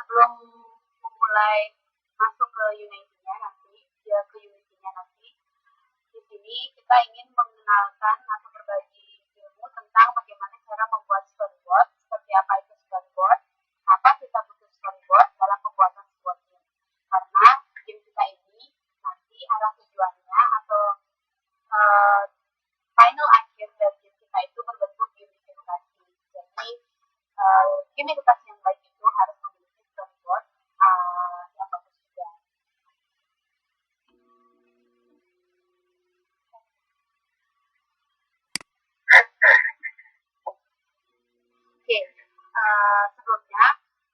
sebelum memulai masuk ke Unity-nya nanti, ke Unity-nya nanti, di sini kita ingin mengenalkan atau berbagi ilmu tentang bagaimana cara membuat storyboard, seperti apa itu storyboard, apa kita butuh storyboard dalam pembuatan sebuah game. Karena game kita ini nanti arah tujuannya atau final akhir dari game kita itu berbentuk game edukasi. Jadi game edukasi yang baik itu harus memiliki storyboard yang bagus juga. Oke, sebelumnya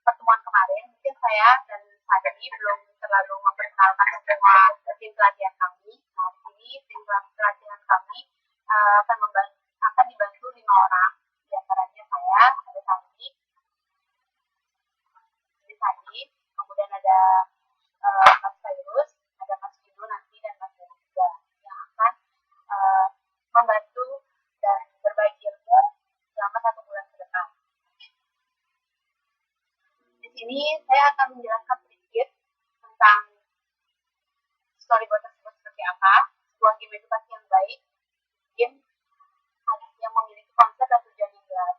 pertemuan kemarin mungkin saya dan Sadi belum terlalu memperkenalkan semua tim pelatihan kami. Nah, di sini tim pelatihan kami akan dibantu 5 orang, di antaranya saya, ada Sadi, kemudian ada Mas Fairuz, ada Mas Vino nanti dan Mas Dewi juga yang akan membantu dan berbagi ilmu selama 1 bulan ke depan. Di sini saya akan menjelaskan sedikit tentang storyboard tersebut seperti apa, sebuah game edukasi yang baik, game yang memiliki konsep dan tujuan yang jelas.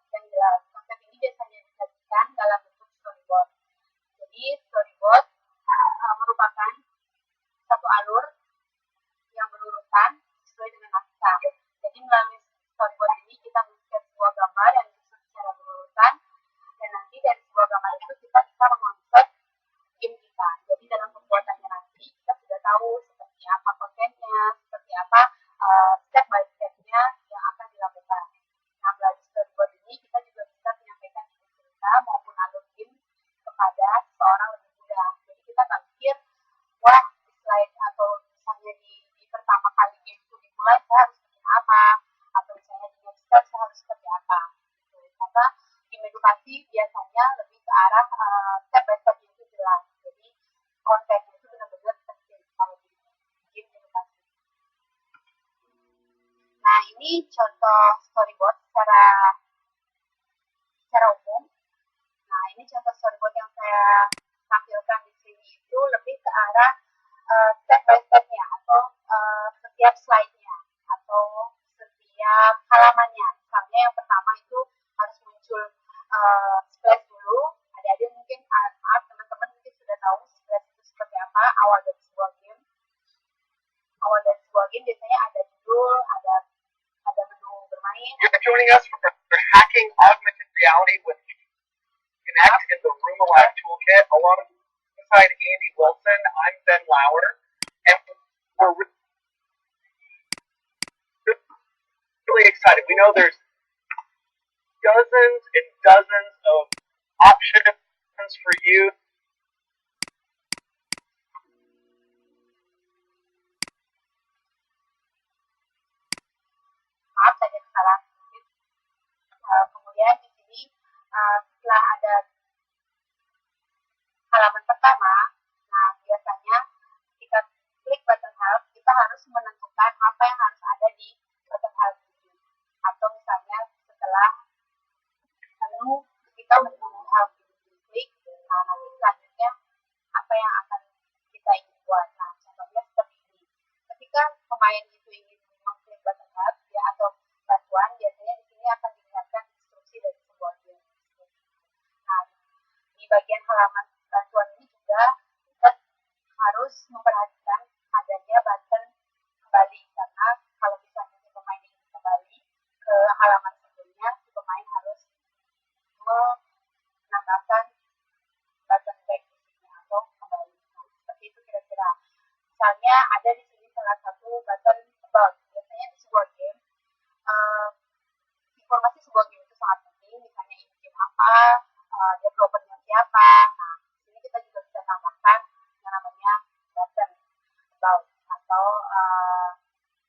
Konsep ini biasanya disajikan dalam bentuk storyboard. Jadi storyboard merupakan satu alur yang berurutan sesuai dengan naskah. Jadi melalui storyboard ini kita men-sketch sebuah gambar yang disusun secara berurutan, dan nanti dari sebuah gambar itu kita bisa mengonsep game kita. Jadi dalam pembuatannya nanti kita sudah tahu seperti apa kontennya, seperti apa step by step-nya yang akan dilakukan. Nah, melalui storyboard ini kita juga bisa menyampaikan ide cerita maupun alur game kepada seorang lebih mudah. Jadi kita tak pikir, wah di slide atau misalnya di pertama kali game itu dimulai saya harus bikin apa, atau misalnya di next step saya harus seperti apa. Karena game edukasi biasanya lebih ke arah step by step itu jelas. Jadi kontennya itu benar-benar penting kalau di game edukasi. Nah, ini contoh storyboard secara umum. Nah, ini contoh storyboard yang saya tampilkan di sini itu lebih ke arah step by step-nya atau setiap slide-nya atau setiap halamannya. Misalnya yang pertama itu harus muncul splash dulu. Adik-adik mungkin, maaf teman-teman mungkin sudah tahu splash itu seperti apa awal dari sebuah game. Awal dari sebuah game biasanya ada judul, ada menu bermain. You're joining us for hacking augmented reality with Connect in the Room Alive Toolkit. Alongside Andy Wilson, I'm Ben Lauer, and we're really excited. We know there's dozens and dozens of options for you. Maaf, saya salah sedikit. Kemudian di sini setelah ada halaman pertama, nah biasanya ketika klik button help, kita harus menentukan apa yang harus ada di button help ini. Atau misalnya setelah menu, kita menu help ini klik, nah nanti selanjutnya apa yang akan kita ingin buat. Nah, contohnya seperti ini. Ketika pemain itu ingin mengklik button help ya, atau bantuan, biasanya di sini akan dilihatkan instruksi dari sebuah game. Nah, di bagian halaman bantuan ini juga kita harus memperhatikan adanya button kembali, karena kalau misalnya si pemain ingin kembali ke halaman sebelumnya, si pemain harus menambahkan button back di sini atau kembali. Nah, seperti itu kira-kira. Misalnya ada di sini salah satu button about. Biasanya di sebuah game, informasi sebuah game itu sangat penting. Misalnya ini game apa, developernya siapa. Nah, di sini kita juga bisa tambahkan yang namanya button about atau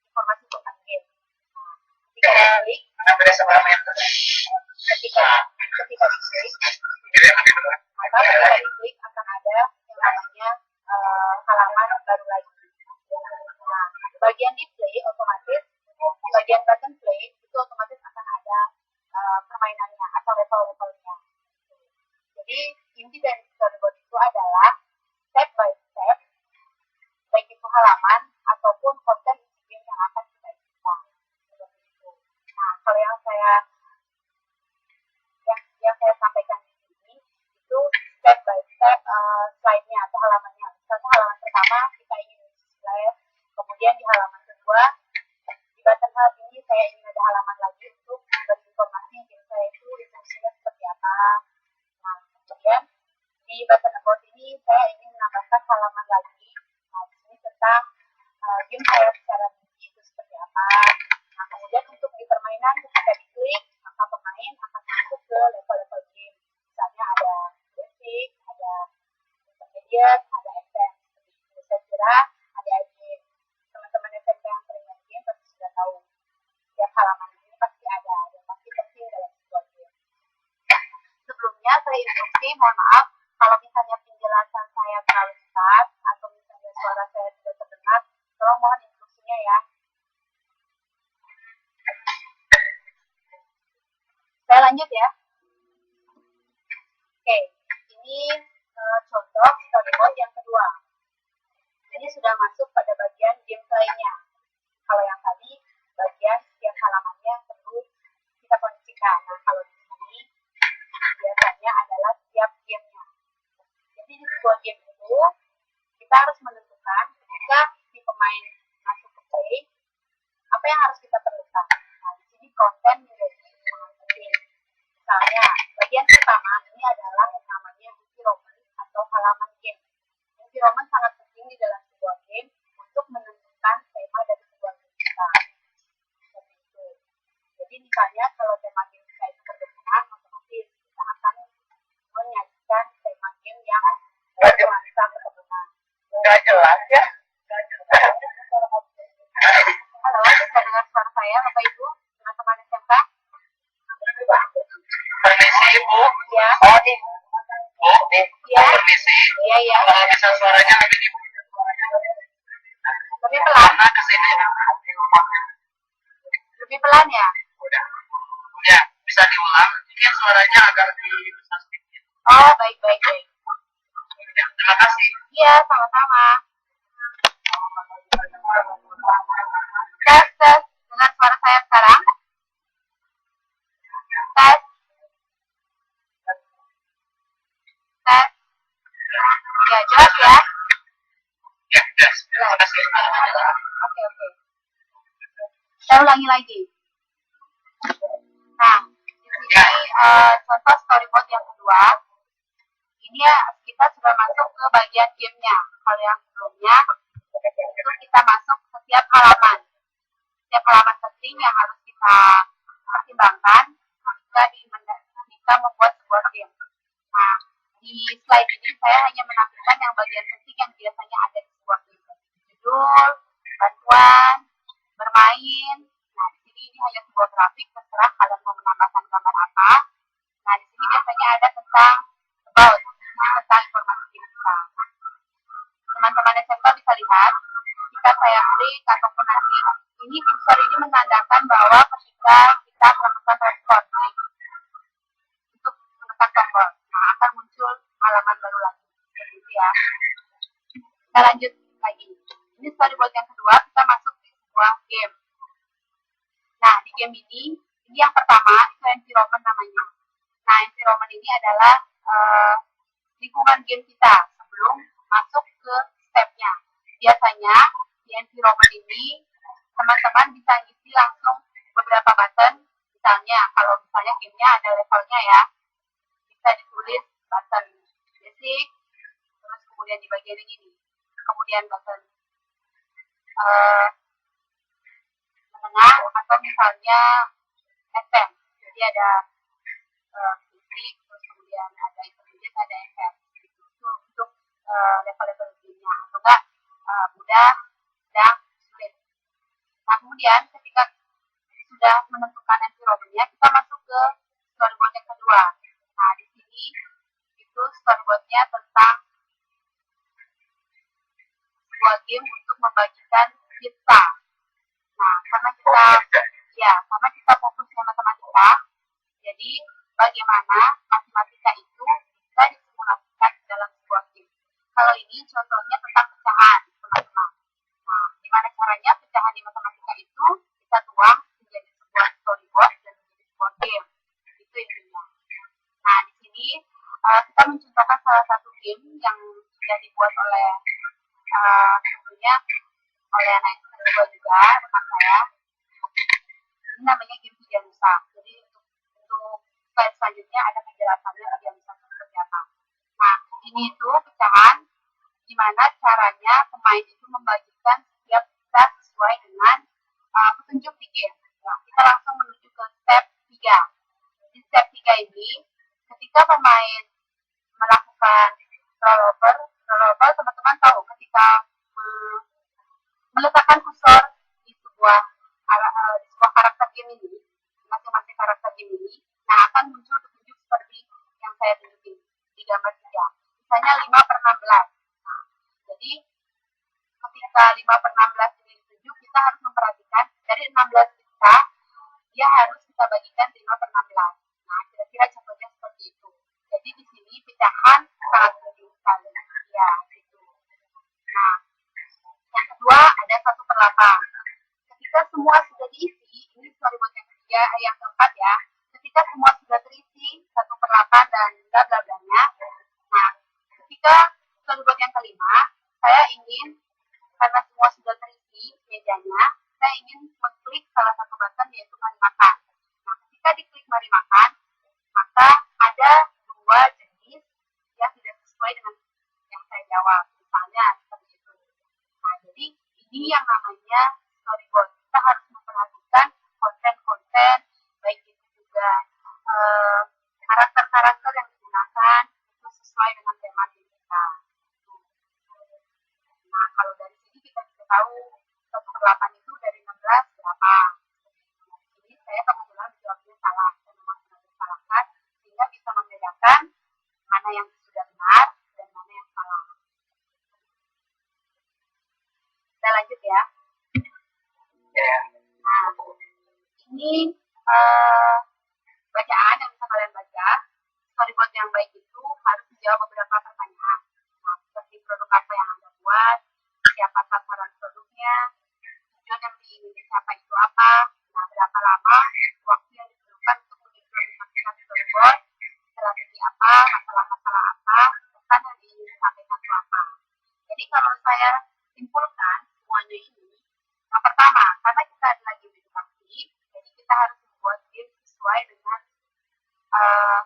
informasi tentang game. Nah, ketika diklik, maka ketika diklik akan ada yang namanya halaman baru lagi. Nah, di bagian display otomatis, di bagian button play itu otomatis akan ada permainannya atau level-levelnya. Jadi inti dari storyboard di button about ini saya ingin menambahkan halaman lagi. Nah, di sini tentang game saya secara rinci itu seperti apa. Nah, kemudian untuk di permainan ketika diklik, maka pemain akan masuk ke level-level game. Misalnya ada basic, ada intermediate, ada advanced. Saya kira adik-adik teman-teman SMP yang sering main game pasti sudah tahu. Setiap halaman ini pasti ada dan pasti penting dalam sebuah game. Sebelumnya saya instruksi, mohon maaf kalau misalnya penjelasan saya terlalu cepat atau misalnya suara saya tidak terdengar, tolong mohon instruksinya ya. Saya lanjut ya. Oke, ini contoh storyboard yang kedua. Ini sudah masuk pada bagian gameplaynya. Kalau yang tadi bagian setiap halamannya perlu kita kondisikan. Nah, kalau di sini biasanya adalah setiap gamenya. Jadi di sebuah game itu kita harus menentukan ketika si pemain masuk ke play apa yang harus kita perlukan. Nah, di sini konten menjadi sangat penting. Misalnya bagian pertama ini adalah yang namanya environment atau halaman game. Environment sangat penting di dalam sebuah game untuk menentukan tema dari sebuah game kita. Seperti itu. Jadi misalnya kalau tema game kita itu berbenah, otomatis kita akan menyajikan tema game yang bernuansa berbenah. Nggak jelas ya. Halo, bisa dengar suara saya, Bapak Ibu, teman-teman SMK? Permisi Bu. Ya. Oh nih. Bu, nih. Ya. Permisi. Iya, ya. Kalau bisa suaranya lebih di Lebih pelan. mana ke sini. Lebih pelan ya? Udah. Ya, bisa diulang. Mungkin suaranya agak lebih besar sedikit. Oh, baik. Ya, terima kasih. Iya, sama-sama. Tes. Dengar suara saya sekarang? Tes. Ya, jelas ya? Ya, jelas. Terima kasih. Oke. Saya ulangi lagi. Nah, di sini contoh storyboard yang kedua. Ini ya, kita sudah masuk ke bagian gamenya. Kalau yang sebelumnya, itu kita masuk setiap halaman. Setiap halaman penting yang harus kita pertimbangkan ketika membuat sebuah game. Nah, di slide ini saya hanya menampilkan yang bagian penting yang biasanya ada di sebuah game. Judul, bantuan, bermain. Nah, di sini ini hanya sebuah grafik, terserah kalian mau menambahkan gambar apa. Nah, di sini biasanya ada tentang about, tentang informasi game kita. Teman-teman SMK bisa lihat, jika saya klik ataupun nanti ini kursor ini menandakan bahwa ketika kita melakukan respon klik untuk menekan tombol, nah akan muncul halaman baru lagi. Seperti itu ya. Kita lanjut lagi. Ini storyboard yang kedua, kita masuk di sebuah game. Nah, di game ini yang pertama itu environment namanya. Nah, environment ini adalah lingkungan game kita sebelum masuk ke stepnya. Biasanya di environment ini teman-teman bisa ngisi langsung beberapa button. Misalnya, kalau misalnya gamenya ada levelnya ya, bisa ditulis button basic, terus kemudian di bagian ini, kemudian button menengah atau misalnya advance. Jadi ada basic, terus kemudian ada intermediate, ada advance. Untuk level-level gamenya atau enggak mudah dan sulit. Nah, kemudian ketika sudah menentukan environment-nya, kita masuk ke storyboard yang kedua. Nah, di sini itu storyboard-nya tentang sebuah game untuk membagikan kita. Nah, karena kita fokusnya matematika, jadi bagaimana matematika itu bisa disimulasikan dalam sebuah game. Kalau ini contohnya tentang pecahan, teman-teman. Nah, gimana caranya pecahan di matematika itu kita tuang menjadi sebuah storyboard dan menjadi sebuah game. Itu intinya. Nah, di sini kita mencontohkan salah satu game yang sudah dibuat oleh tentunya oleh anak kedua juga, rekan saya. Ini namanya game Pijanusa. Jadi untuk slide selanjutnya ada penjelasannya Pijanusa seperti apa. Nah, ini Ini itu pecahan gimana caranya pemain itu membagikan setiap pizza sesuai dengan petunjuk di game. Nah, kita langsung menuju ke step 3. Di step 3 ini, ketika pemain melakukan rollover, teman-teman tahu ketika meletakkan kursor di sebuah karakter game ini, masing-masing karakter game ini, nah akan muncul petunjuk seperti yang saya tunjukin di gambar 3. Misalnya 5/16. Nah, jadi ketika 5/16 ini ditunjuk, kita harus memperhatikan dari 16 kita, dia harus kita bagikan 5/16. Nah, kira-kira contohnya seperti itu. Jadi di sini pecahan sangat penting sekali. Ya, gitu. Nah, yang kedua ada 1/8. Ketika semua sudah diisi, ini storyboard yang ketiga, yang keempat ya. Ketika semua sudah terisi 1/8 dan bla bla blanya. Nah, ketika storyboard yang kelima, saya ingin karena semua sudah terisi mejanya, saya ingin mengklik salah satu button yaitu mari makan. Nah, ketika diklik mari makan, maka ada dua jenis yang tidak sesuai dengan yang saya jawab. Misalnya seperti itu. Nah, jadi ini yang namanya storyboard. Kita harus memperhatikan konten-konten, baik itu juga karakter-karakter yang digunakan itu sesuai dengan tema game kita. Nah, kalau dari sini kita bisa tahu 1/8 itu dari 16 berapa. Nah, di sini saya kebetulan jawabnya salah dan memang sudah disalahkan, sehingga bisa membedakan mana yang sudah benar dan mana yang salah. Kita lanjut ya. Nah, ini bacaan yang bisa kalian baca. Storyboard yang baik itu harus menjawab beberapa pertanyaan. Nah, seperti produk apa yang Anda buat, siapa sasaran produknya, tujuan yang diingin dicapai itu apa, nah berapa lama waktu yang diperlukan untuk mengimplementasikan storyboard, strategi apa, masalah-masalah apa, pesan yang diingin disampaikan itu apa. Jadi kalau saya simpulkan semuanya ini, yang pertama, karena kita ada lagi edukasi, jadi kita harus membuat game sesuai dengan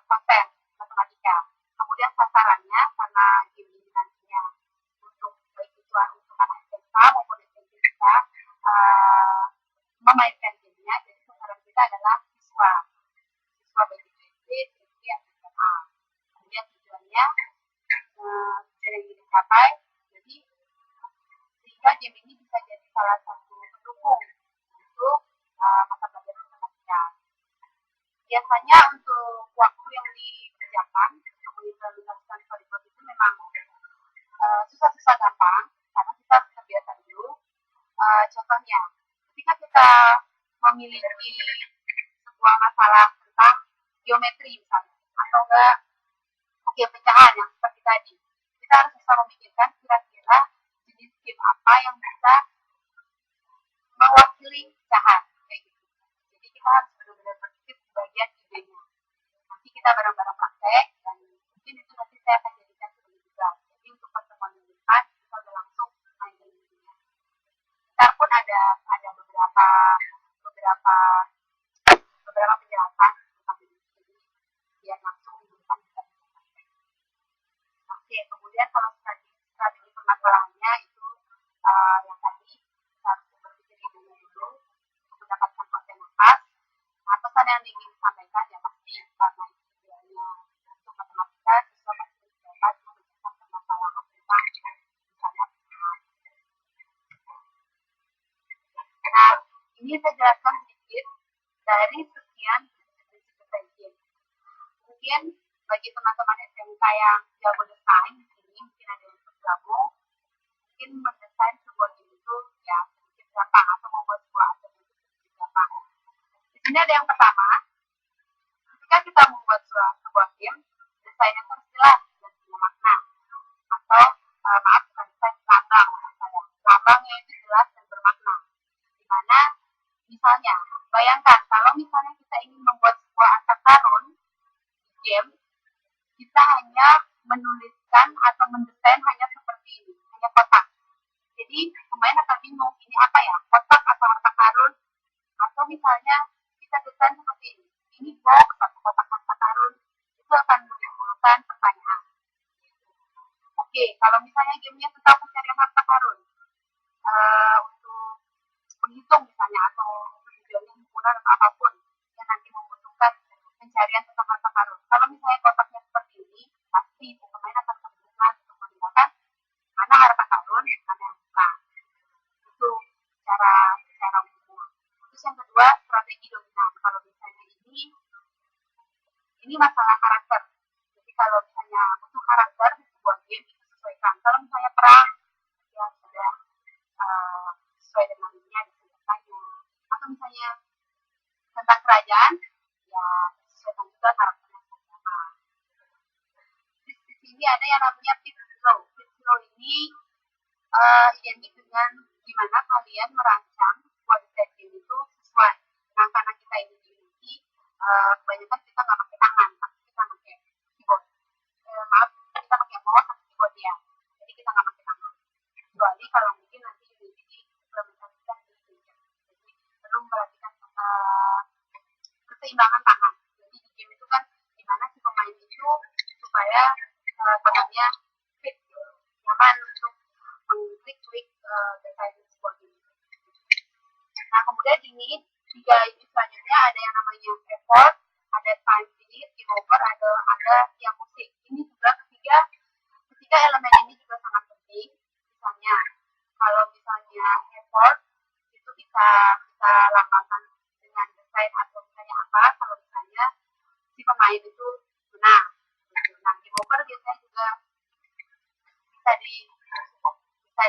konten matematika. Kemudian sasarannya karena game ini nantinya untuk baik itu untuk anak SMK maupun SMP kita memainkan gamenya, jadi sasaran kita adalah siswa baik itu SD, SMP, atau SMA. Kemudian tujuannya tujuan yang dicapai, jadi sehingga game ini bisa jadi salah satu pendukung untuk mata pelajaran matematika. Biasanya untuk waktu yang dikerjakan untuk mengimplementasikan storyboard itu memang susah-susah gampang karena kita harus terbiasa dulu. Contohnya, ketika kita memiliki sebuah masalah tentang geometri misalnya, atau enggak pecahan yang seperti tadi, kita harus bisa memikirkan kira-kira jenis game apa yang bisa mewakili pecahan kayak gitu. Jadi kita harus benar-benar berpikir di bagian idenya. Nanti kita bareng-bareng praktek dan mungkin itu nanti saya akan jadikan sebagai juga. Jadi untuk pertemuan yang depan kita udah langsung main game ini. Ntar pun ada beberapa penjelasan tentang game ini biar langsung di depan kita bisa praktek. Oke, kemudian kalau strategi permasalahannya itu yang tadi kita harus berpikir idenya dulu untuk mendapatkan konten yang pas. Nah, pesan yang ingin disampaikan ya pasti karena itu tujuannya untuk matematika, siswa pasti dapat memecahkan permasalahan tentang misalnya pecahan. Nah, ini saya jelaskan sedikit dari sekian prinsip desain game. Mungkin bagi teman-teman SMK yang jago desain di sini mungkin ada yang bergabung, mungkin mendesain sebuah game itu ya sedikit gampang atau membuat sebuah aset itu sedikit gampang. Di sini ada yang pertama, ketika kita membuat sebuah game, desainnya harus jelas dan punya makna. Atau maaf bukan desain, lambang maksud saya. Lambangnya itu jelas dan bermakna. Dimana misalnya, bayangkan kalau misalnya kita ingin membuat sebuah harta karun di game, kita hanya menuliskan atau mendesain hanya seperti ini, hanya kotak. Jadi pemain akan bingung, ini apa ya, kotak atau harta karun? Atau misalnya kita desain seperti ini box atau kotak harta karun, itu akan menimbulkan pertanyaan. Oke, kalau misalnya gamenya tentang pencarian harta karun, untuk menghitung misalnya atau tujuannya himpunan atau apapun yang nanti membutuhkan pencarian tentang harta karun. Kalau misalnya kotaknya seperti ini, pasti pemain akan kebingungan untuk membedakan mana harta karun, mana yang bukan. Itu cara umumnya. Terus yang kedua, strategi dominan. Kalau misalnya ini masalah karakter. Jadi kalau misalnya butuh karakter di sebuah game itu sesuaikan. Kalau misalnya perang, ya sudah sesuai dengan ini ada senjatanya. Atau misalnya tentang kerajaan, ya sesuaikan juga karakternya seperti apa. Di sini ada yang namanya pit flow. Pit flow ini identik dengan gimana kalian merancang sebuah desain game itu sesuai. Nah, karena kita ini dimiliki, kebanyakan kita nggak pakai tangan, tapi kita pakai keyboard. Kita pakai mouse atau keyboard ya. Jadi kita nggak pakai tangan. Kecuali kalau mungkin nanti Unity diimplementasikan di game. Jadi perlu memperhatikan keseimbangan tangan. Jadi di game itu kan gimana si pemain itu supaya tangannya fit, nyaman untuk mengklik desain sebuah game. Nah, kemudian ini tiga ini selanjutnya ada yang namanya effort, ada time limit, game over, ada yang musik. Ini juga ketiga elemen ini juga sangat penting. Misalnya kalau misalnya effort itu bisa kita lambangkan dengan desain atau misalnya apa. Kalau misalnya si pemain itu menang. Nah, game over biasanya juga bisa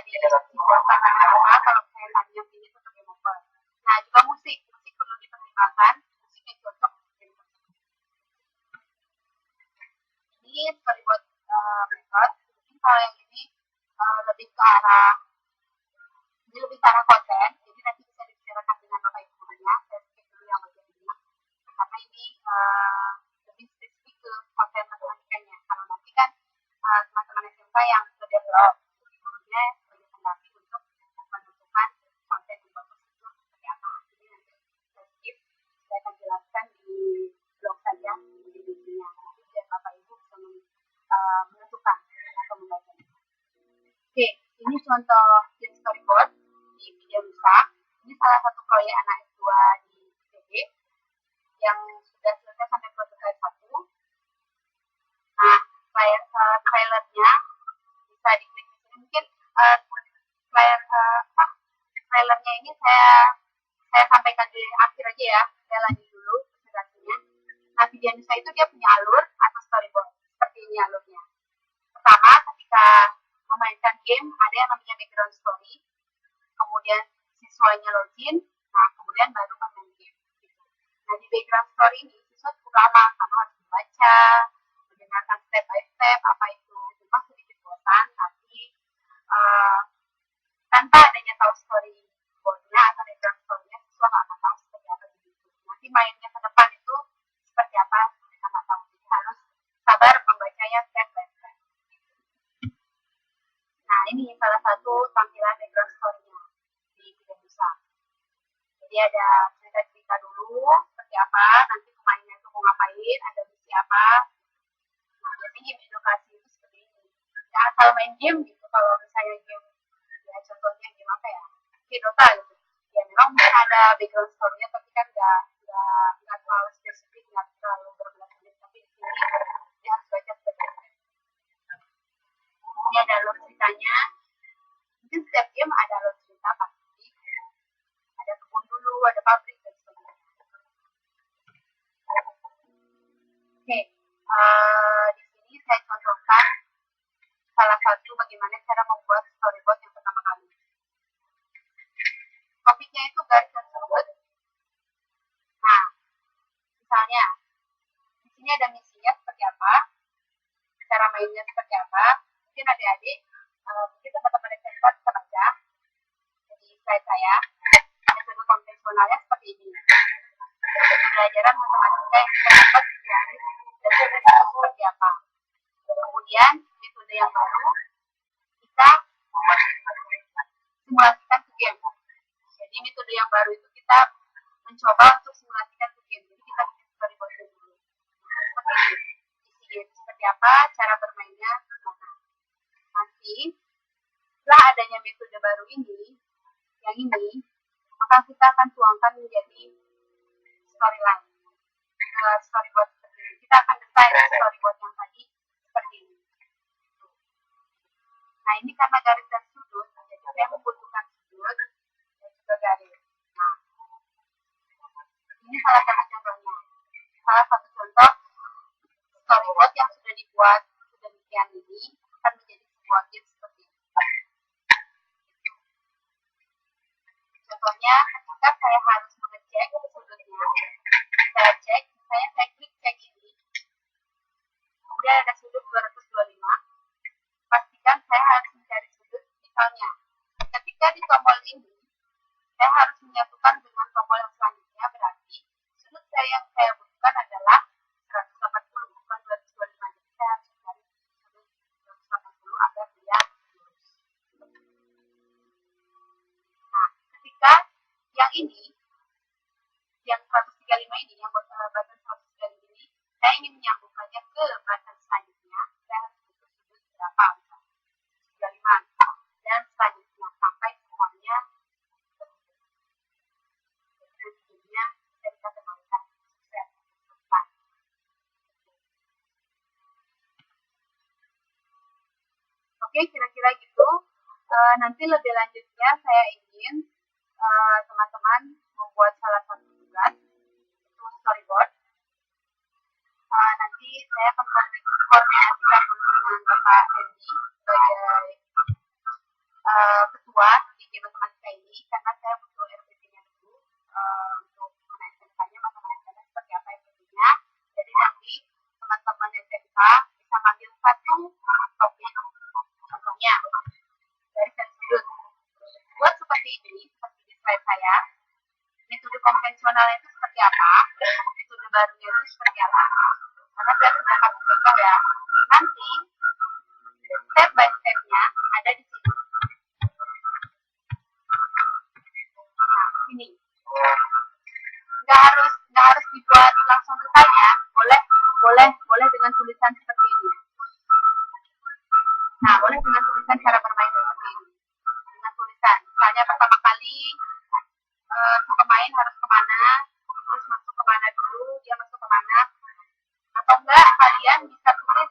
dibuatkan karena apa? Kalau misalnya tadinya ini untuk game over. Nah, juga musik perlu dipertimbangkan. Musik yang cocok untuk ini storyboard method. Mungkin kalau yang ini lebih ke arah konten. Jadi nanti bisa dibicarakan dengan Bapak Ibu gurunya. Saya skip dulu yang bagian ini karena ini lebih spesifik ke konten matematikanya. Kalau nanti kan teman-teman SMK yang develop gurunya sebagai pendamping untuk menentukan konten yang bagus itu seperti apa. Jadi nanti saya skip, saya akan jelaskan di blog saja di bukunya. Nanti biar Bapak Ibu bisa menentukan atau membacanya. Oke, ini contoh game storyboard di video Nusa. Ini salah satu proyek anak S2 di ITB yang sudah selesai sampai prototipe 1. Nah, trailernya bisa diklik di sini. Mungkin trailernya ini saya sampaikan di akhir aja ya. Saya lanjut dulu presentasinya. Nah, video Nusa itu dia punya alur atau storyboard. Seperti ini alurnya. Pertama, ketika memainkan game, ada yang namanya background story. Kemudian siswanya login. Nah, kemudian baru main game. Nah, di background story ini siswa cukup lama karena harus membaca, mendengarkan step by step apa itu. Cuma sedikit bosan, tapi tanpa adanya tahu storyboardnya atau background story-nya, siswa nggak akan tahu seperti apa gitu. Nanti mainnya ke depan itu seperti apa, mereka nggak tahu. Jadi harus sabar membacanya step by step. Nah, ini salah satu tampilan background story-nya di video Nusa. Jadi ada cerita-cerita dulu seperti apa, nanti pemainnya itu mau ngapain, ada misi apa. Nah, biasanya game edukasi itu seperti ini. Ya, asal main game gitu. Kalau misalnya game, ya contohnya game apa ya, Dota gitu. Ya memang mungkin ada background story-nya, tapi kan nggak terlalu spesifik, nggak terlalu berbelas-belas. Tapi di sini dia harus baca seperti itu. Ini ada alur ceritanya. Mungkin setiap game ada alur cerita pasti. Ada kebun dulu, ada pabrik dan sebagainya. Oke, di sini saya contohkan salah satu bagaimana cara membuat storyboard yang pertama kali. Topiknya itu garis dan surut. Nah, misalnya di sini ada misinya seperti apa, cara mainnya seperti apa. Mungkin adik-adik, mungkin teman-teman SMK bisa baca. Jadi slide saya, metode konvensionalnya seperti ini. Pembelajaran matematika yang kita dapat dari dasar itu seperti apa. Kemudian metode yang baru kita simulasikan ke game. Jadi metode yang baru itu kita mencoba untuk simulasikan ke game. Jadi kita bikin storyboard dulu. Seperti ini, isi game seperti apa, cara bermainnya. Nanti baru ini, yang ini, maka kita akan tuangkan menjadi storyline, storyboard seperti ini. Kita akan desain storyboard yang tadi seperti ini. Nah, ini karena garis dan sudut, jadi saya membutuhkan sudut dan juga garis. Nah, ini salah satu contohnya. Salah satu contoh storyboard yang sudah dibuat sedemikian ini akan menjadi sebuah game seperti ini. Contohnya, ketika saya harus mengecek sudutnya, saya cek, misalnya saya klik cek ini, kemudian ada sudut 225, pastikan saya harus mencari sudut, misalnya, ketika di tombol ini, saya harus menyatukan dengan tombol yang selanjutnya, berarti sudut yang saya butuhkan adalah 180, bukan 225, jadi saya harus mencari sudut 280 agar dia lurus. Nah, ketika yang ini, yang 135 ini, yang button 135 ini, saya ingin menyambungkannya ke button selanjutnya, saya harus butuh sudut berapa, misalnya 135, dan selanjutnya sampai semuanya jadinya bisa dikategorikan sukses. Oke, kira-kira gitu. Nanti lebih lanjutnya saya ingin teman-teman membuat salah satu tugas untuk storyboard. Nanti saya akan koordinasikan dulu dengan Bapak Hendy sebagai ketua di game matematika ini, karena saya butuh RPP-nya dulu untuk SMK-nya matematikanya seperti apa RPP-nya. Jadi nanti teman-teman SMK bisa ngambil satu topik, contohnya garis dan sudut. Buat seperti ini, seperti di slide saya, metode konvensionalnya itu seperti apa, metode barunya itu seperti apa. Karena saya sudah kasih contoh ya, nanti step by step-nya ada di sini. Nah, ini nggak harus dibuat langsung detail ya, boleh dengan tulisan seperti ini. Nah, boleh dengan tulisan cara bermain seperti ini. Dengan tulisan, misalnya pertama kali si pemain harus kemana, terus masuk kemana dulu, dia masuk kemana, atau enggak kalian bisa tulis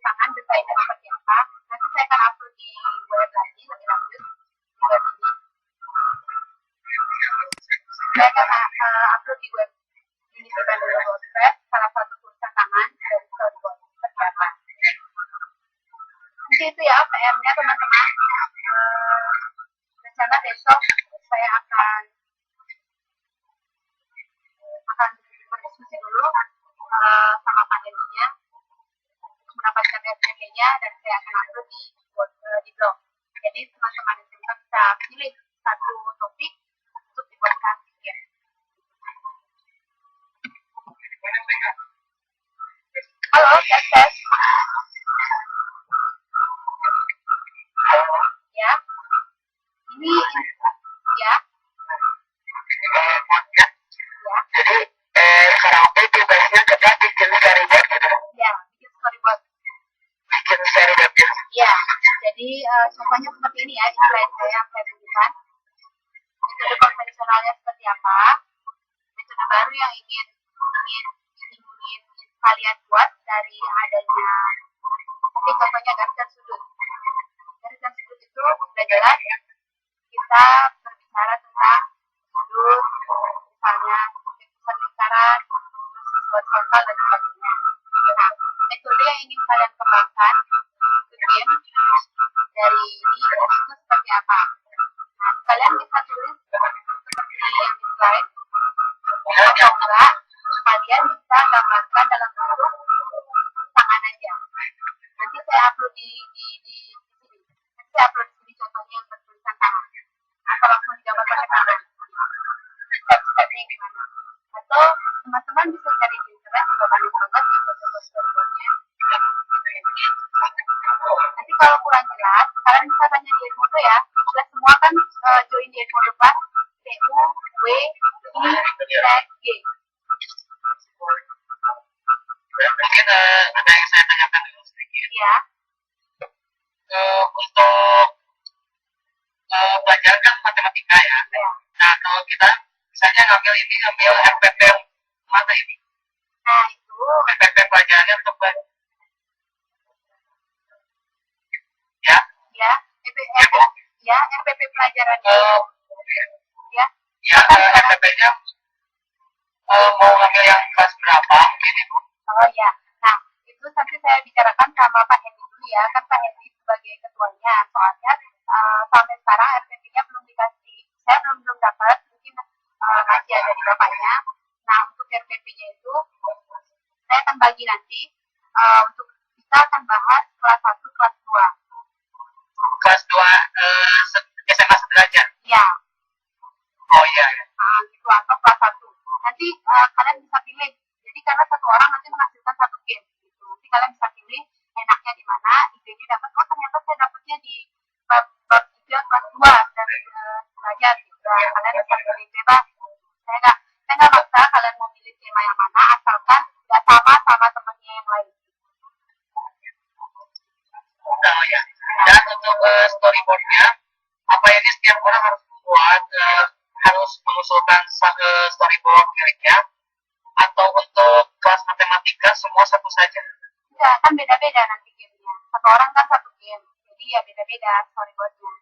tangan desainnya seperti apa. Nanti saya akan upload di web lagi lebih lanjut di web ini. Saya akan upload di web ini sebagai WordPress salah satu tulisan tangan dari storyboard seperti apa. Nanti itu ya PR-nya teman-teman. Rencana besok saya akan berdiskusi dulu sama pandeminya untuk mendapatkan RPP-nya, dan saya akan upload di blog. Jadi teman-teman SMK bisa pilih satu topik untuk dibuatkan game. Halo, tes. Ya, ini ya. Jadi sekarang itu biasanya kita bikin storyboard gitu. Ya, bikin storyboard. Bikin storyboard ya. Ya, jadi contohnya seperti ini ya, slide saya tunjukkan. Metode konvensionalnya seperti apa? Metode baru yang ingin kalian buat dari adanya. Oke, contohnya garis dan sudut. Garis dan sudut itu sudah jelas kita berbicara tentang sudut, misalnya pusat lingkaran, horizontal dan sebagainya. Nah, metode yang ingin kalian kembangkan ke game dari ini itu seperti apa? Nah, kalian bisa tulis seperti yang di slide, atau enggak kalian bisa gambarkan dalam bentuk tangan aja. Nanti saya upload di sini. Nanti saya upload di sini contohnya yang bertulisan tangan. Atau langsung digambar pakai tangan. Step-stepnya gimana? Atau teman-teman bisa cari di internet juga banyak banget foto-foto storyboardnya. Nanti kalau kurang jelas, kalian bisa tanya di Edmodo ya. Sudah semua kan join di Edmodo Plus TUWI-G. Mungkin ada yang saya tanyakan dulu sedikit. Ya. Untuk matematika ya. Nah, kalau kita misalnya ngambil RPP mana ini? Nah, itu RPP pelajarannya untuk ya. Ya, RPP pelajarannya. Ya. Ya, RPP-nya mau ngambil yang kelas berapa mungkin Ibu? Oh ya. Nah, itu nanti saya bicarakan sama Pak Hendy dulu ya. Kan Pak Hendy sebagai ketuanya. Soalnya sampai sekarang RPP-nya belum dikasih. Saya belum dapat. Mungkin nanti ada di Bapaknya. Nah, untuk RPP-nya itu saya akan bagi nanti. Untuk kita akan bahas kelas 1, kelas 2. Kelas 2 SMA sederajat? Iya. Oh iya. Nah, gitu atau kelas 1. Nanti kalian bisa pilih. Jadi karena satu orang nanti menghasilkan satu game. Gitu. Nanti kalian bisa pilih enaknya di mana. Idenya dapat. Oh ternyata saya dapatnya di bab 3 kelas 2 dan sederajat. Gitu. Kalian bisa pilih bebas. Saya nggak maksa kalian mau pilih tema yang mana asalkan nggak sama temannya yang lain. Oh ya. Dan untuk storyboardnya, apa ini setiap orang harus membuat harus mengusulkan storyboard miliknya, atau untuk kelas matematika semua satu saja? Enggak, kan beda-beda nanti gamenya. Satu orang kan satu game, jadi ya beda-beda storyboardnya.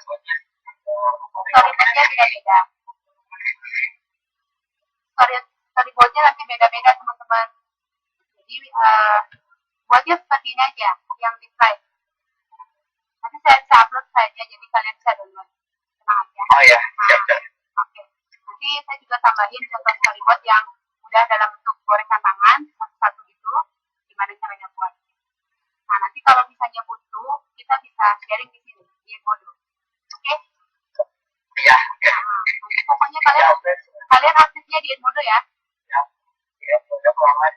Storyboardnya beda-beda. Storyboardnya nanti beda-beda teman-teman. Jadi buatnya seperti ini aja, yang di slide. Nanti saya bisa upload slide-nya, jadi kalian bisa download. Tenang aja. Oh ya, siap. Oke. Nanti saya juga tambahin contoh storyboard yang udah dalam bentuk goresan tangan, satu-satu gitu, gimana caranya buat. Nah, nanti kalau misalnya butuh, kita bisa sharing di sini, di Edmodo. Oke? Iya, oke. Nanti pokoknya kalian aktifnya di Edmodo ya. Ya, udah banget.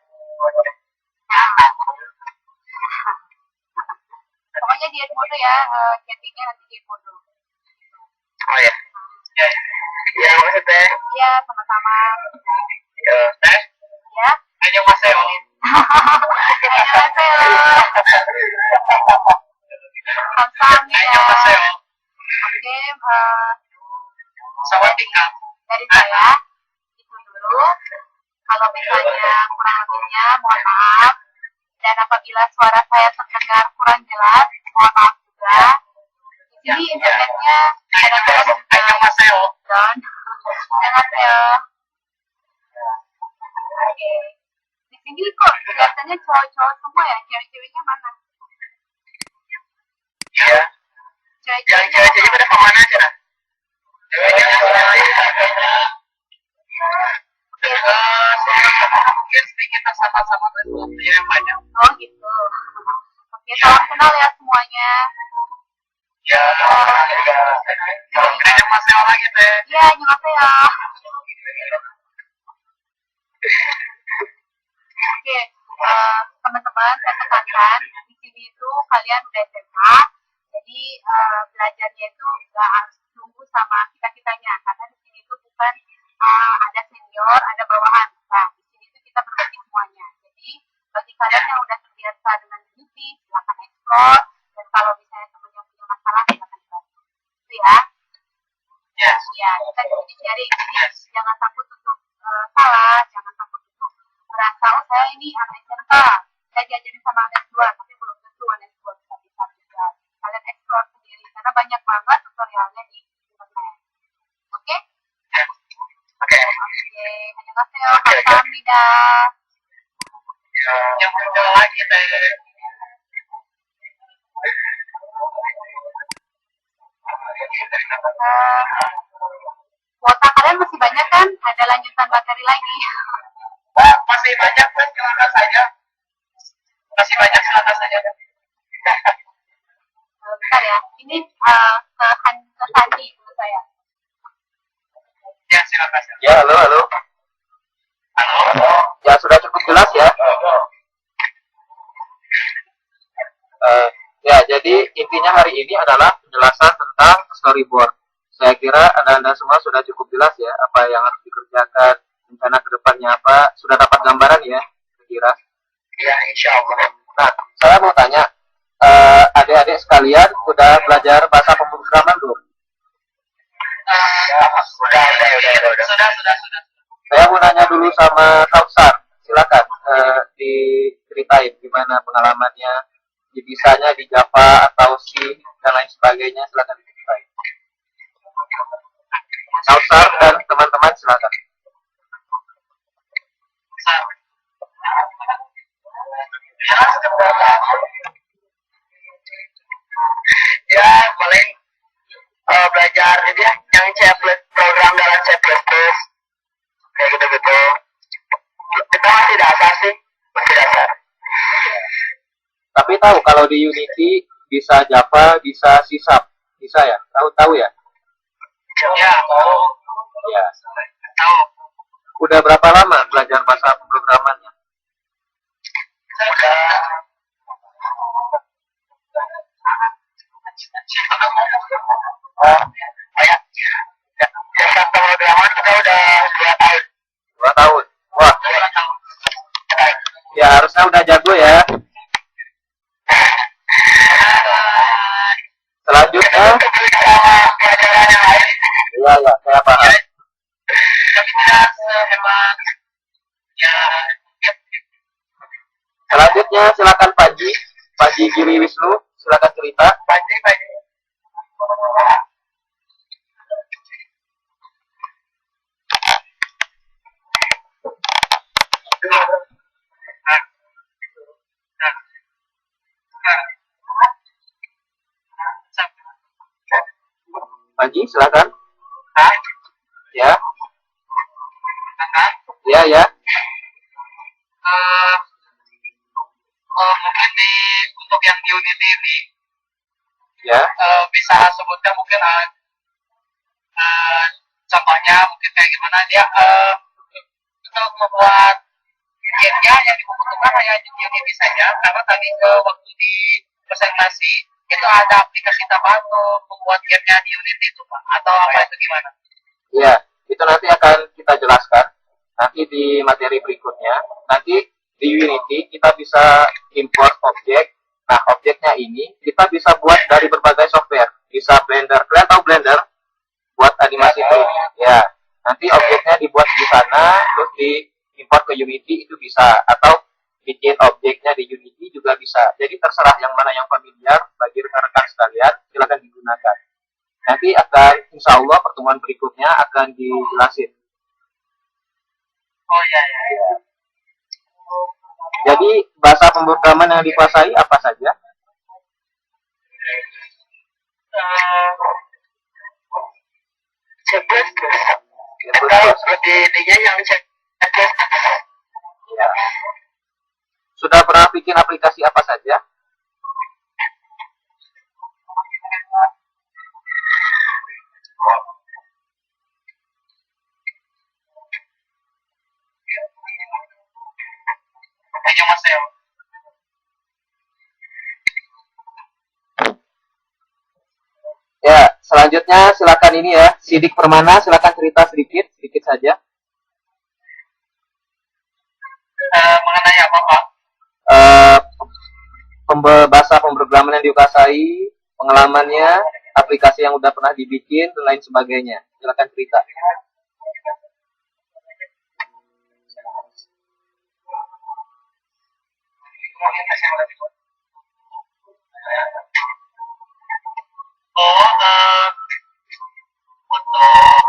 Pokoknya di Edmodo ya, chattingnya nanti di Edmodo. Oh ya. Ya, makasih Teh. Iya, sama-sama. Ya, Teh. Ya. Annyeonghaseyo. Annyeonghaseyo. Kamsahamnida. Oke, Sawadika. dari saya itu dulu. Kalau misalnya kurang lebihnya, mohon maaf. Dan apabila suara saya terdengar kurang jelas, mohon maaf juga. Di sini internetnya kadang-kadang juga down. Annyeonghaseyo. Oke. Di sini kok kelihatannya cowok-cowok semua ya, cewek-ceweknya mana? Iya. Cewek-ceweknya pada kemana aja? Ceweknya mungkin sedikit sama-sama waktunya yang banyak. Oh gitu. Oke, salam kenal ya semuanya. Ya, Annyeonghaseyo lagi Teh. Ya, annyeonghaseyo. Oke, teman-teman saya tekankan di sini itu kalian udah SMA, jadi belajarnya itu nggak harus tunggu sama kita-kitanya, karena di sini itu bukan ada senior, ada bawahan. Nah, di sini itu kita berbagi semuanya. Jadi bagi kalian yang udah terbiasa dengan Unity, silakan explore. Dan kalau misalnya temennya punya masalah, silakan dibantu. Itu ya. Ya, kita di sini sharing. Jadi jangan takut untuk salah, jangan takut untuk merasa, oh saya ini anak SMK, saya diajarin sama anak S2, tapi belum tentu anak S2 bisa juga. Kalian explore sendiri, karena banyak banget tutorialnya di internet. Oke? Oke. Annyeonghaseyo, kamsahamnida. Ya, yang muncul lagi Teh. Kuota kalian masih banyak kan? Ada lanjutan materi lagi. Masih banyak Teh, silakan saja. Masih banyak, silakan saja. Bentar ya. Ini ke Sandi itu saya. Ya, silakan. Ya, halo. Halo. Ya, sudah cukup jelas ya. Ya, jadi intinya hari ini adalah penjelasan tentang storyboard. Saya kira Anda semua sudah cukup jelas ya, apa yang harus dikerjakan, rencana ke depannya apa, sudah dapat gambaran ya, kira-kira. Ya, insya Allah. Nah, saya mau tanya, adik-adik sekalian sudah belajar bahasa pemrograman belum? sudah. Saya mau nanya dulu sama Kausar. Silakan diceritain gimana pengalamannya di bisanya di Java atau C dan lain sebagainya. Silakan diceritain. Kausar dan teman-teman silakan. Ya paling belajar jadi yang C++ program dalam C++ kayak gitu-gitu. Kita masih dasar sih, masih dasar. Tapi tahu kalau di Unity bisa Java, bisa C#, bisa ya? Tahu ya? Ya, tahu. Ya. Tahu. Udah berapa lama belajar bahasa pemrogramannya? Udah kayak jasa pemrograman kita udah 2 tahun. 2 tahun. Wah, 2 tahun. ya harusnya udah jago ya. Selanjutnya, Pelajaran yang lain. iya, saya paham. Tapi tidak sehebat ya. Selanjutnya silakan Panji Giri Wisnu, silakan cerita. Pagi. Panji silakan. Hah? Ya, Apa? ya. Mungkin untuk yang di Unity ini Ya, bisa sebutkan mungkin contohnya mungkin kayak gimana dia untuk membuat gamenya yang dibutuhkan hanya Unity saja karena tadi waktu di presentasi itu ada aplikasi tambahan untuk membuat gamenya di Unity itu Pak atau apa itu gimana? ya, itu nanti akan kita jelaskan nanti di materi berikutnya. Nanti di Unity kita bisa import objek. Nah, objeknya ini kita bisa buat dari berbagai software. Bisa Blender. Kalian tahu Blender? Buat animasi itu. Ya, nanti objeknya dibuat di sana, terus diimport ke Unity itu bisa. Atau bikin objeknya di Unity juga bisa. Jadi terserah yang mana yang familiar bagi rekan-rekan sekalian, silakan digunakan. Nanti akan, insya Allah pertemuan berikutnya akan dijelasin. Oh ya. Jadi bahasa pemrograman yang dikuasai apa saja? Seperti intinya yang Ya. Sudah pernah bikin aplikasi apa saja? Annyeonghaseyo. Ya, selanjutnya silakan ini ya, Sidik Permana, silakan cerita sedikit saja. Mengenai apa Pak? Bahasa pemrograman yang dikuasai, pengalamannya, aplikasi yang udah pernah dibikin, dan lain sebagainya. Silakan cerita. Untuk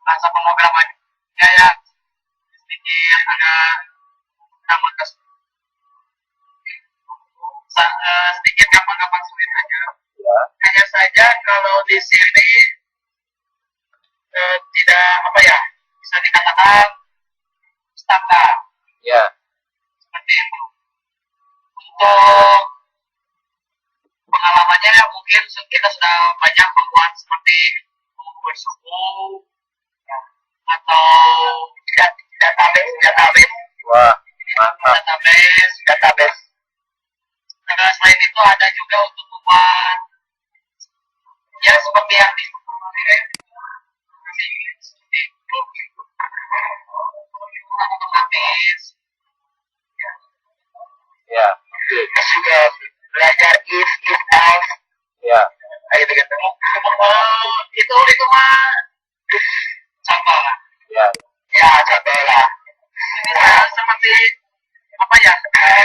bahasa pemrogramannya ya sedikit ada nama sedikit gampang-gampang sulit aja. Ya. Hanya saja kalau di sini tidak apa ya bisa dikatakan standar. Ya. Seperti itu. Untuk pengalamannya mungkin kita sudah banyak membuat seperti membuat suku atau database. Wah, mantap. Database. Nah, selain itu ada juga untuk membuat ya seperti yang di database. Ya, oke. Juga belajar if else. Ya. Kayak gitu. Itu mah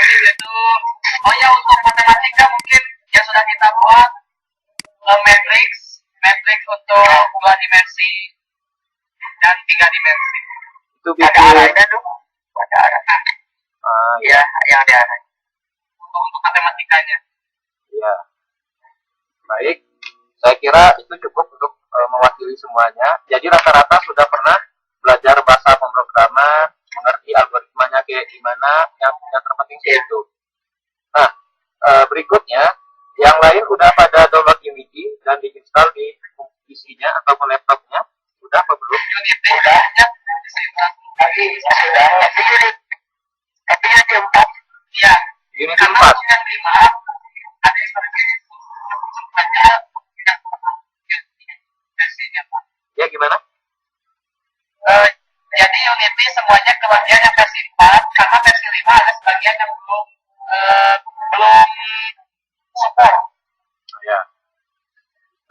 itu. Oh ya, untuk matematika mungkin yang sudah kita buat matrix untuk dua dimensi dan tiga dimensi. Itu Ada bikin arahnya tuh, ada arah. ya, Yang ada arah. Untuk matematikanya. ya. Baik. Saya kira itu cukup untuk mewakili semuanya. Jadi rata-rata sudah pernah belajar bahasa pemrograman, mengerti algoritmanya kayak gimana, yang terpenting sih itu. Nah, berikutnya, yang lain udah pada download Unity dan diinstal di PC-nya ataupun laptopnya, udah apa belum? Unity udah. Tapi sudah. Tapi Unity 4. Iya. Unity Karena 4. yang 5 ada yang seperti itu. Sebenarnya tidak pernah versinya, Pak. Ya gimana? Jadi Unity semuanya kebagian yang versi 4, karena versi 5 ada sebagian yang belum support. Ya.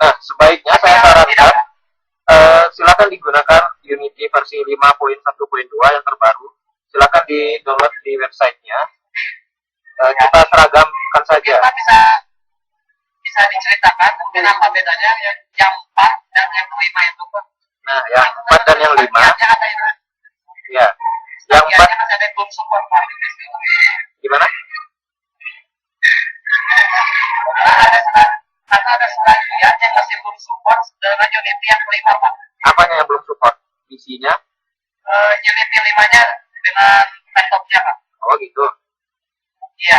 Nah, sebaiknya saya sarankan silakan digunakan Unity versi 5.1.2 yang terbaru. Silakan di-download di websitenya. Kita seragamkan saja. Kita bisa diceritakan mungkin apa bedanya yang 4 dan yang 5 itu, Pak. Nah, yang 4 dan yang 5. Ya. Yang 4 masih ada yang belum support, Pak. gimana? Karena ada sebagian yang masih belum support dengan Unity yang 5, Pak. Apanya yang belum support? PC-nya? Unity 5-nya dengan laptopnya, Pak. Oh gitu. Iya.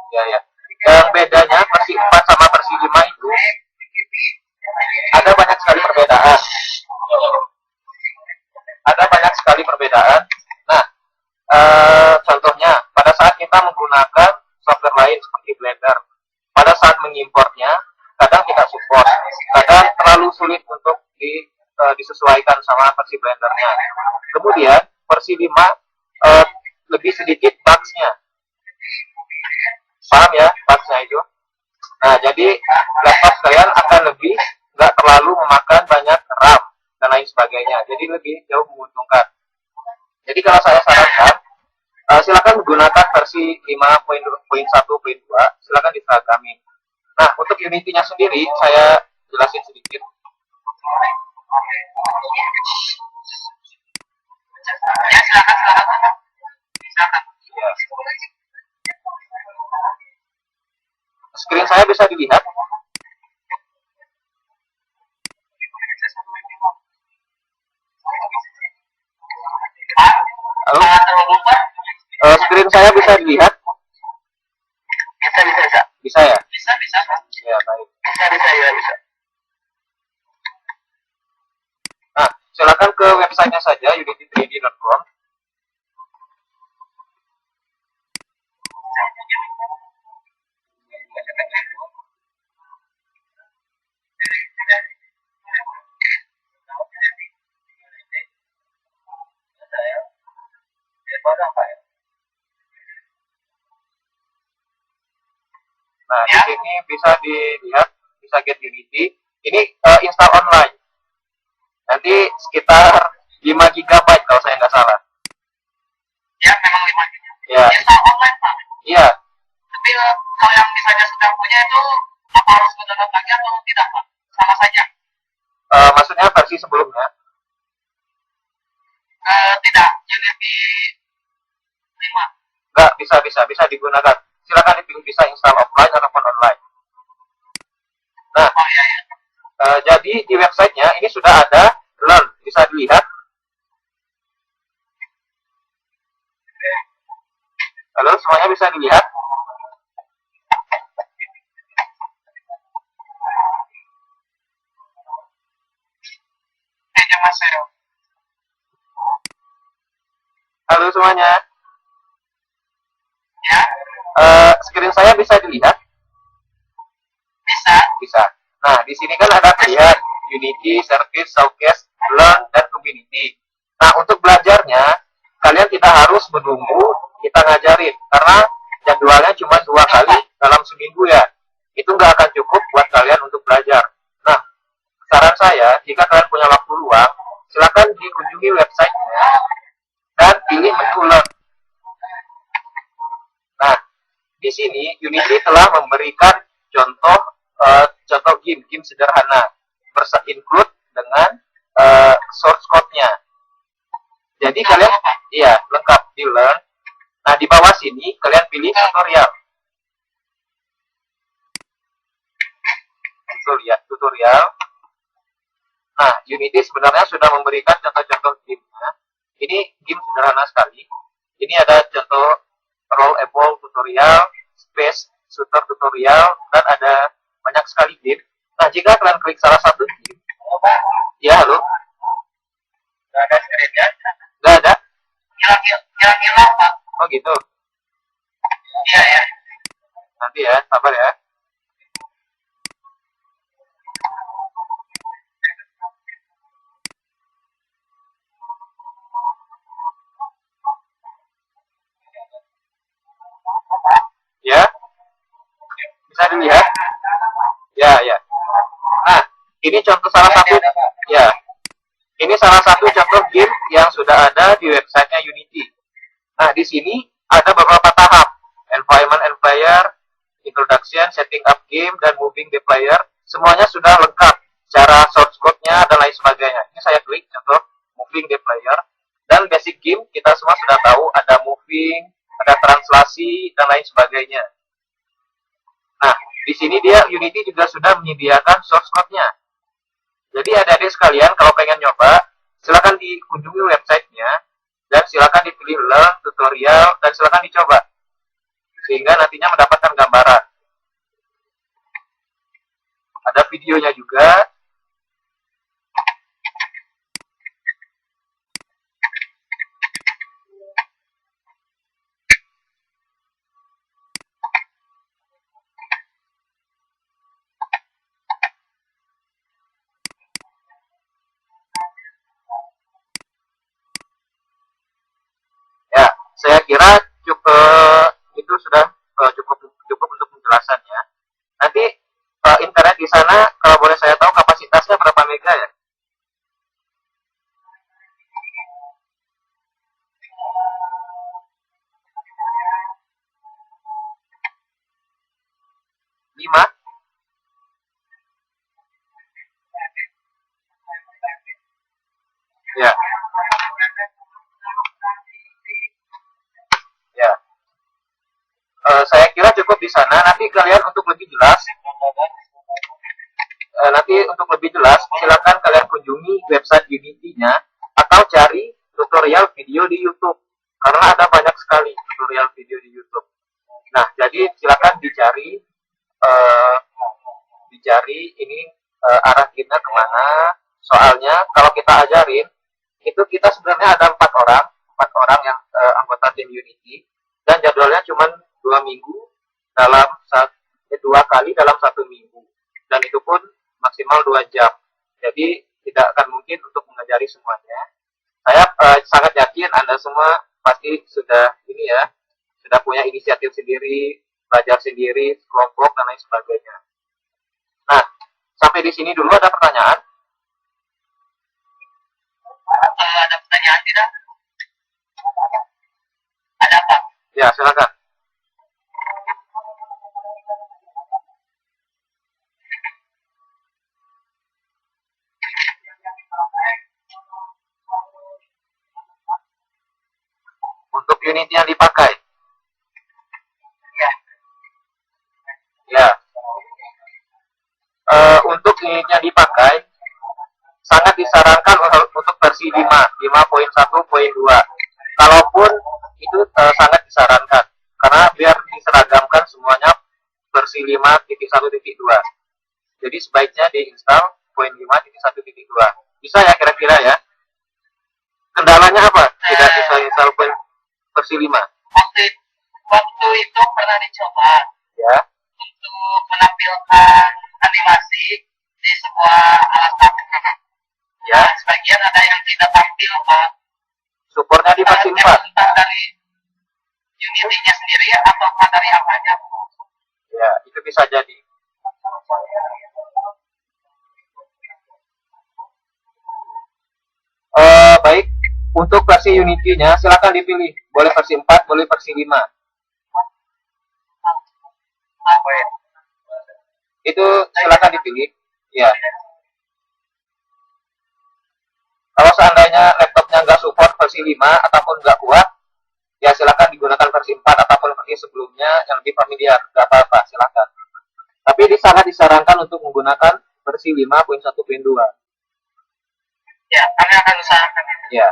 Ya, ya. Yang bedanya versi 4 sama versi 5 itu ada banyak sekali perbedaan. Ada banyak sekali perbedaan. Nah, contohnya pada saat kita menggunakan software lain seperti Blender, pada saat mengimportnya kadang tidak support, kadang terlalu sulit untuk disesuaikan sama versi Blendernya. Kemudian versi 5 lebih sedikit bugs-nya. Paham ya bugs-nya itu? Nah, jadi laptop kalian akan lebih nggak terlalu memakan banyak RAM dan lain sebagainya. Jadi lebih jauh menguntungkan. Jadi kalau saya sarankan, silakan menggunakan versi 5.1.2, silakan diseragami. Nah, untuk Unity-nya sendiri, saya jelasin sedikit. Ya, silakan. Ya. Screen saya bisa dilihat. Halo? Screen saya bisa dilihat? Bisa. Bisa ya? Bisa, Pak. Ya, baik. Bisa. Nah, silakan ke websitenya saja, unity3d.com. Nah, di sini bisa dilihat, bisa get Unity. Ini install online. Nanti sekitar 5 GB kalau saya nggak salah. Ya, memang 5 GB. Ya. Install online, Pak. Iya. Tapi kalau yang misalnya sudah punya itu, apa harus mendownload lagi atau tidak, Pak? Sama saja. Maksudnya versi sebelumnya? Tidak, Unity 5. Nggak, bisa digunakan. Silakan dipilih bisa install offline ataupun online. Nah, Oh iya. jadi di websitenya ini sudah ada Learn, bisa dilihat. Halo, semuanya bisa dilihat? Mas. Halo semuanya. Ya. Screen saya bisa dilihat? Bisa. Nah, di sini kan ada pilihan Unity, Service, Showcase, Learn, dan Community. Nah, untuk belajarnya, kalian tidak harus menunggu kita ngajarin, karena jadwalnya cuma 2 kali dalam seminggu ya. Itu nggak akan cukup buat kalian untuk belajar. Nah, saran saya, jika kalian punya waktu luang, silakan dikunjungi websitenya dan pilih menu Learn. Di sini Unity telah memberikan contoh contoh game sederhana include dengan source code-nya. Jadi kalian iya lengkap di learn. Nah, di bawah sini kalian pilih tutorial. Tutorial. Nah, Unity sebenarnya sudah memberikan contoh-contoh game-nya. Ini game sederhana sekali. Ini ada contoh rollable tutorial, space shooter tutorial, dan ada banyak sekali game. Nah, jika kalian klik salah satu game, ya halo, Nggak ada screen ya? nggak ada. Hilang Pak. Oh gitu. Iya ya. Nanti ya, sabar ya. Ya, bisa dilihat. Ya. Nah, ini contoh salah satu. Ya, ini salah satu contoh game yang sudah ada di websitenya Unity. Nah, di sini ada beberapa tahap. Environment and player, introduction, setting up game, dan moving the player. Semuanya sudah lengkap. Cara source code-nya dan lain sebagainya. Ini saya klik contoh moving the player. Dan basic game kita semua sudah tahu ada moving, ada translasi, dan lain sebagainya. Nah, di sini dia Unity juga sudah menyediakan source code-nya. Jadi adik-adik sekalian kalau pengen nyoba, silakan dikunjungi websitenya dan silakan dipilih learn, tutorial, dan silakan dicoba. Sehingga nantinya mendapatkan gambaran. Ada videonya juga. Ya, saya kira cukup itu sudah cukup untuk penjelasannya. Nanti internet di sana kalau boleh saya tahu kapasitasnya berapa mega ya? 5? Ya. Ya. Saya kira cukup di sana. Nanti kalian untuk lebih jelas, silakan kalian kunjungi website Unity-nya atau cari tutorial video di YouTube. Karena ada banyak sekali tutorial video di YouTube. Nah, jadi silakan dicari ini arah kita kemana. Soalnya kalau kita ajarin, itu kita sebenarnya ada 4 orang yang anggota tim Unity, dan jadwalnya cuma 2 minggu dalam 2 kali dalam 1 minggu, dan itu pun maksimal 2 jam. Jadi tidak akan mungkin untuk mengajari semuanya. Saya sangat yakin Anda semua pasti sudah sudah punya inisiatif sendiri, belajar sendiri, kelompok dan lain sebagainya. Nah, sampai di sini dulu ada pertanyaan? Ada pertanyaan tidak? Ada Pak? Ya, silakan. Untuk unit yang dipakai? Ya. Untuk unit yang dipakai, sangat disarankan untuk versi 5.1.2. Kalaupun itu sangat disarankan, karena biar diseragam semuanya versi 5.1.2. Jadi sebaiknya diinstal poin 5.1.2. Bisa ya kira-kira ya? Kendalanya apa? Tidak bisa install poin versi 5. Waktu itu pernah dicoba Ya. untuk menampilkan animasi di sebuah alat tampil. Ya, sebagian ada yang tidak tampil, Pak. Supportnya di versi 4. Entah dari Unity-nya sendiri atau dari apanya. Ya, itu bisa jadi. Baik, untuk versi Unity-nya silakan dipilih. Boleh versi 4, boleh versi 5. apa ya? Itu silakan dipilih. Ya. Kalau seandainya laptopnya nggak support versi 5 ataupun nggak kuat, ya silakan digunakan versi 4 ataupun versi sebelumnya yang lebih familiar. Nggak apa-apa, silakan. Tapi sangat disarankan untuk menggunakan versi 5.1.2. Ya, kami akan usahakan. Ya.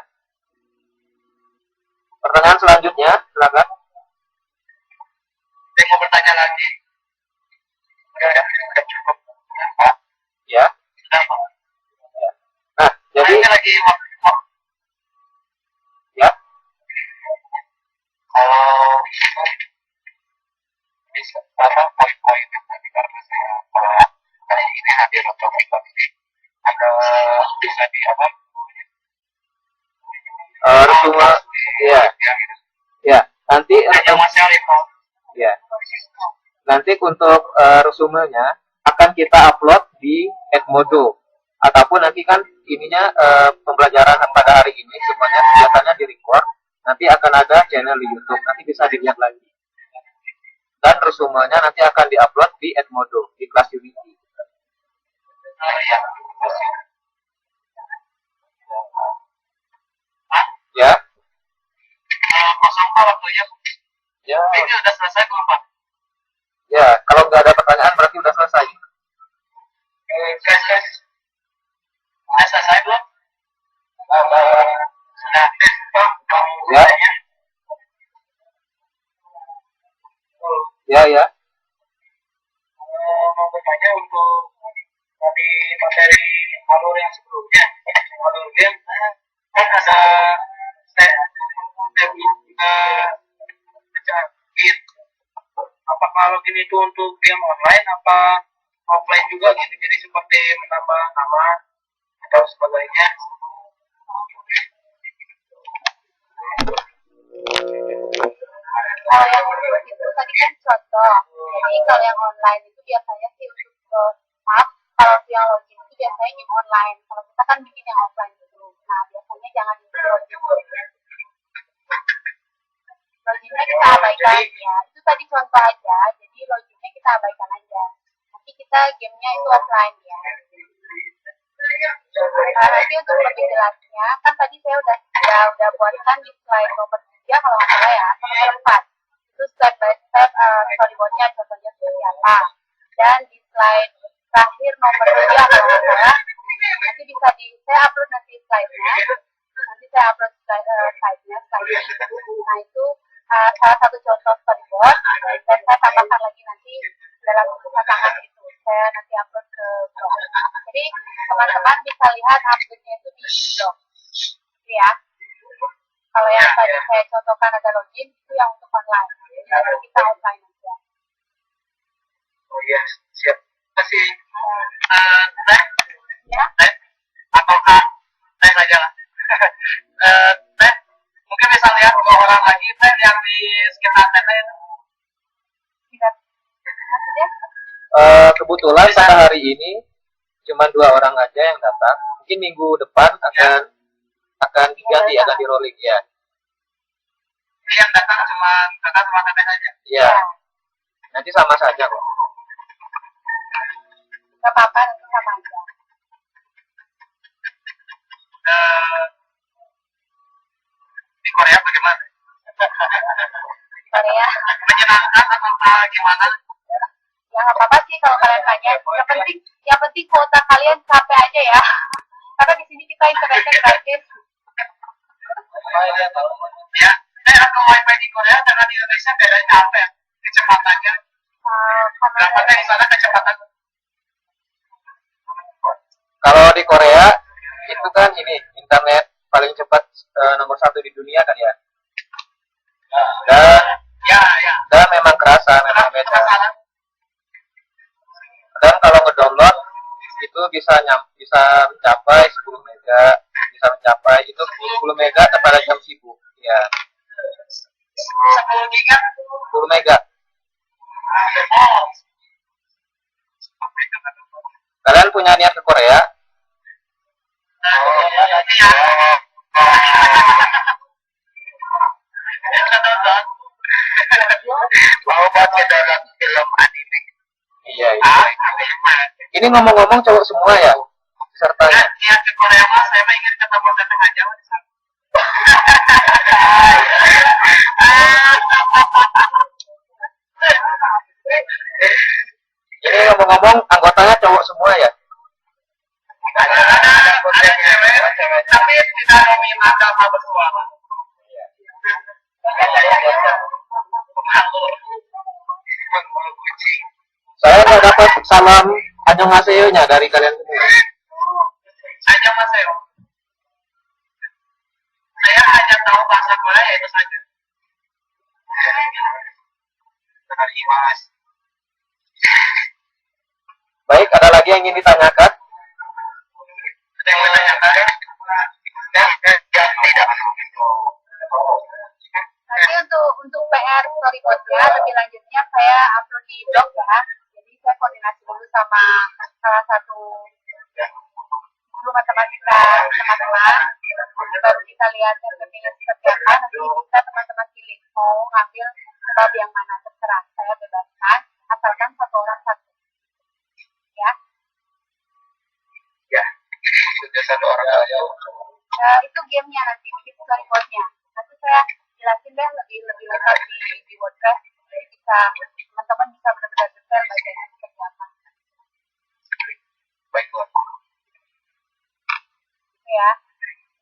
Pertanyaan selanjutnya, silakan. Saya mau bertanya lagi. Udah cukup. Pak. Ya. Sudah, Pak. Nah, jadi Ini lagi ya, kalau bisa apa poin-poin yang tadi karena saya kali ini hadir untuk ikut ini ada bisa di apa resume ya. Ya, nanti hanya Mas Syarif ya. Nanti untuk resumenya akan kita upload di Edmodo ataupun nanti kan ininya pembelajaran pada hari ini semuanya biasanya di record, nanti akan ada channel di YouTube, nanti bisa dilihat lagi. Dan resumenya nanti akan diupload di Edmodo di kelas Unity. ya Ya. kosong Pak waktunya. Ya. Ini udah selesai belum Pak? Ya, kalau nggak ada pertanyaan berarti udah selesai. Udah selesai belum? Sudah. Ya. Ya, ya. Mau bertanya untuk tadi materi alur yang sebelumnya, alur game kan ada step gitu. Apa kalau gini itu untuk game online apa offline juga gitu, jadi seperti menambah nama atau sebagainya. Kalau yang itu tadi kan contoh. Jadi kalau yang online itu biasanya sih untuk app, kalau yang login itu biasanya yang online. Kalau kita kan bikin yang offline dulu. Nah, biasanya jangan di login. Loginnya kita abaikan ya. Itu tadi contoh aja. Jadi loginnya kita abaikan aja. Nanti kita gamenya itu offline ya. Nah, nanti untuk lebih jelasnya, kan tadi saya udah buatkan di slide nomor 3 kalau nggak salah ya, atau nomor 4. Itu step by step storyboardnya contohnya seperti apa. Dan di slide terakhir nomor 3 kalau nggak salah, nanti bisa saya upload nanti slide-nya. Nanti saya upload slide-nya. Nah, itu salah satu contoh storyboard, dan saya tambahkan lagi nanti dalam tulisan tangan gitu. Saya nanti upload ke blog. Jadi teman-teman bisa lihat uploadnya itu di blog. Ya. Kalau yang tadi saya contohkan ada login, itu yang untuk online. Jadi kita offline aja. Oh iya, siap. Terima kasih. Teh? Ya. Teh? Atau Kak? Teh saja lah. Teh? Mungkin bisa lihat 2 orang lagi, Teh, yang di sekitar Teh itu. Maksudnya? Kebetulan pada hari ini cuma 2 orang aja yang datang. Mungkin minggu depan akan diganti, akan di rolling ya. Ini yang datang cuma Kakak sama Teteh saja. Iya. Nanti sama saja kok. Gak apa-apa, nanti sama aja. Di Korea bagaimana? Korea. Menyenangkan atau gimana? Ya nggak apa-apa sih kalau kalian tanya. Yang penting kuota kalian sampai aja ya. Karena di sini kita internetnya gratis. Ya, atau wifi di Korea dengan di Indonesia bedanya apa ya? Kecepatannya? Berapa di sana kecepatan? Kalau di Korea itu kan ini internet paling cepat nomor 1 di dunia kan ya. Dan memang kerasa, memang beda. Dan kalau ngedownload itu bisa mencapai 10 mega, bisa mencapai itu 10 mega pada jam sibuk ya. 10 giga? 10 mega. Kalian punya niat ke Korea? Mau baca dalam film anime Ini ngomong-ngomong cowok semua ya pesertanya. Niat ke Korea mah saya mah ingin ketemu teteh aja di sana. Ini ngomong-ngomong anggotanya cowok semua ya. Ada cewek, tapi tidak meminta agama bersuara. Malu kucing. Saya nggak dapat salam annyeonghaseyo-nya dari kalian semua. Aja Mas Eo. Saya hanya tahu bahasa Korea itu saja. Terima Mas. Baik, ada lagi yang ingin ditanyakan? Ada yang menanyakan? Tidak. Nanti untuk PR storyboardnya lebih lanjutnya saya upload di blog ya. Jadi saya koordinasi dulu sama salah satu guru matematika teman-teman. Baru kita lihat hasilnya seperti apa. Nanti bisa teman-teman pilih mau ngambil bab yang mana terserah. Saya bebaskan asalkan satu orang satu. Ya. Ya, sudah satu orang aja. Itu gamenya nanti bikin storyboardnya. Nanti saya jelasin deh lebih lengkap di WordPress. Jadi bisa teman-teman bisa benar-benar detail bacanya seperti apa. Baiklah. Ya,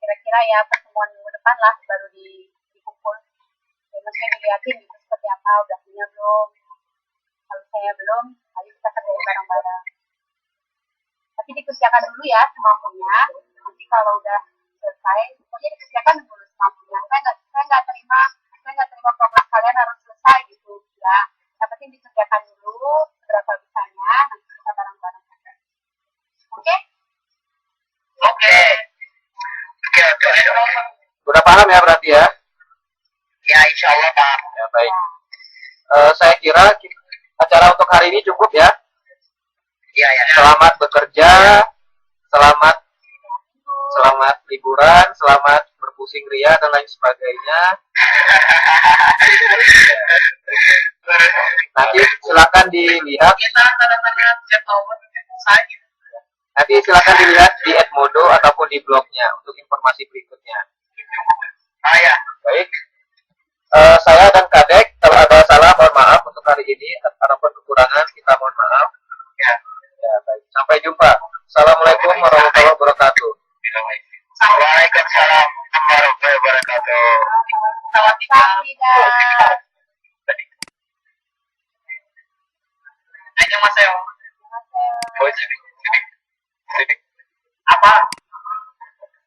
kira-kira ya pertemuan minggu depan lah baru dikumpul. Ya, maksudnya dilihatin gitu seperti apa, udah punya belum. Kalau saya belum, ayo kita kerjain bareng-bareng. Tapi dikerjakan dulu ya semampunya. Nanti kalau udah selesai, pokoknya dikerjakan dulu semampunya. Saya nggak terima program kalian harus selesai gitu. Ya, yang penting dikerjakan dulu berapa bisanya, nanti kita bareng-bareng. Oke? Oke. Sudah paham ya berarti ya? Ya, insya Allah Pak. Ya baik. Saya kira acara untuk hari ini cukup ya. Iya, ya. Selamat bekerja, selamat liburan, selamat berpusing ria dan lain sebagainya. Nanti silakan dilihat. Kita tanda-tanda siap nomor saya. Nanti silakan dilihat di Edmodo ataupun di blognya untuk informasi berikutnya. Ya. Baik. Saya dan Kadek, kalau ada salah mohon maaf untuk hari ini. Ataupun kekurangan kita mohon maaf. Ya. Ya, baik. Sampai jumpa. Assalamualaikum warahmatullahi wabarakatuh. Waalaikumsalam warahmatullahi wabarakatuh. Salam. Ayo Mas Eo. Oh, jadi. Apa?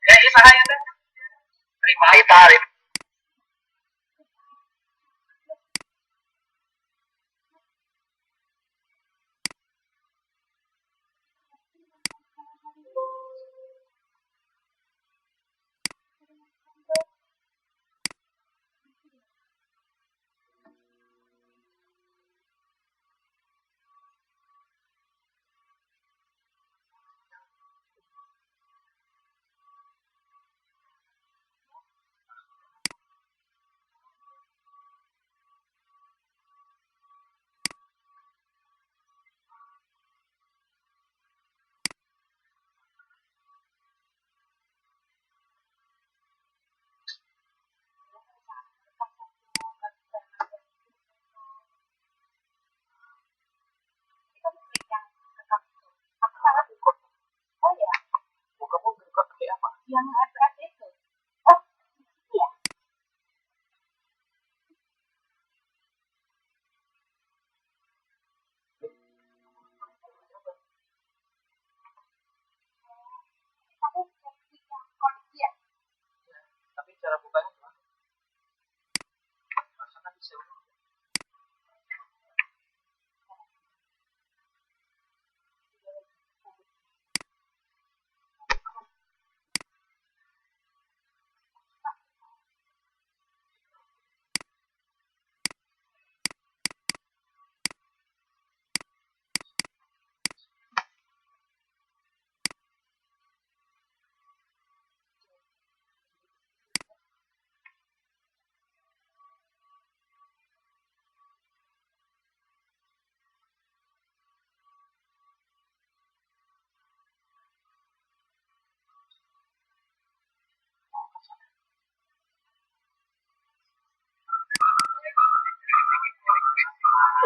Ya, ini saya teh. Terima.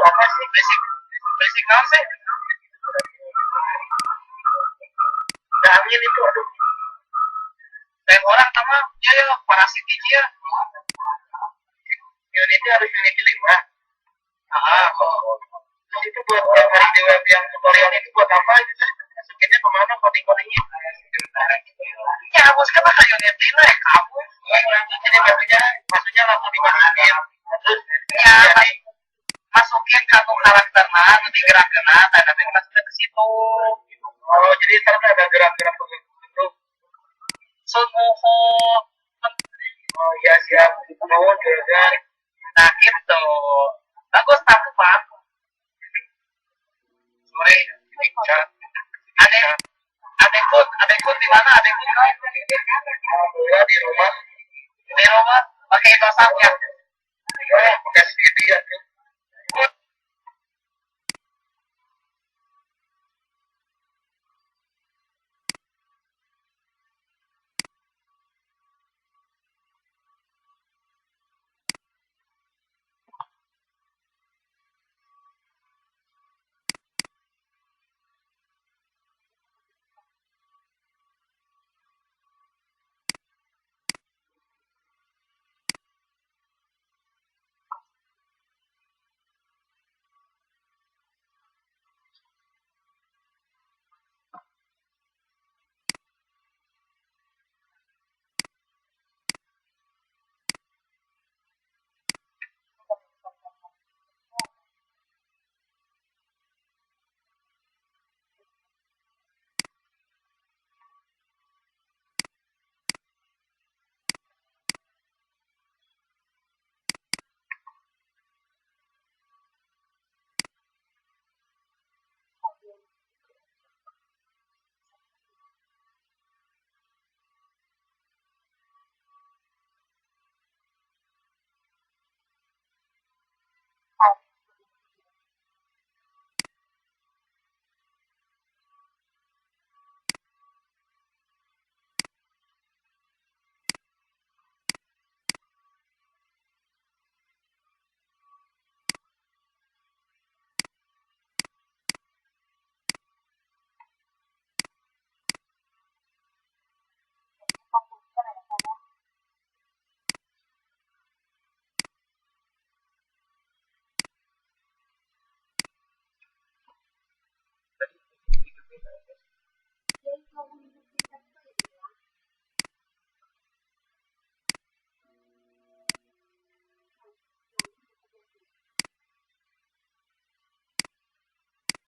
apa sih basic basic naon sih udah angin itu aduh dan orang sama dia ya parasit ya Unity harus Unity 5 terus itu buat yang hari di web yang tutorial itu buat apa gitu masukinnya kemana coding-codingnya ya hapus kan pakai Unity lah ya kamu jadi maksudnya langsung dimasukin terus ya masukin kartu karakter nah digerakkan nah nanti masukin ke situ oh jadi ternyata ada gerak-gerak tertentu Sunwoo oh iya siap mau juga nah gitu bagus tapi pak sore bisa ada adekku di mana adekku ya di rumah pakai Indosatnya ya pakai CD ya tuh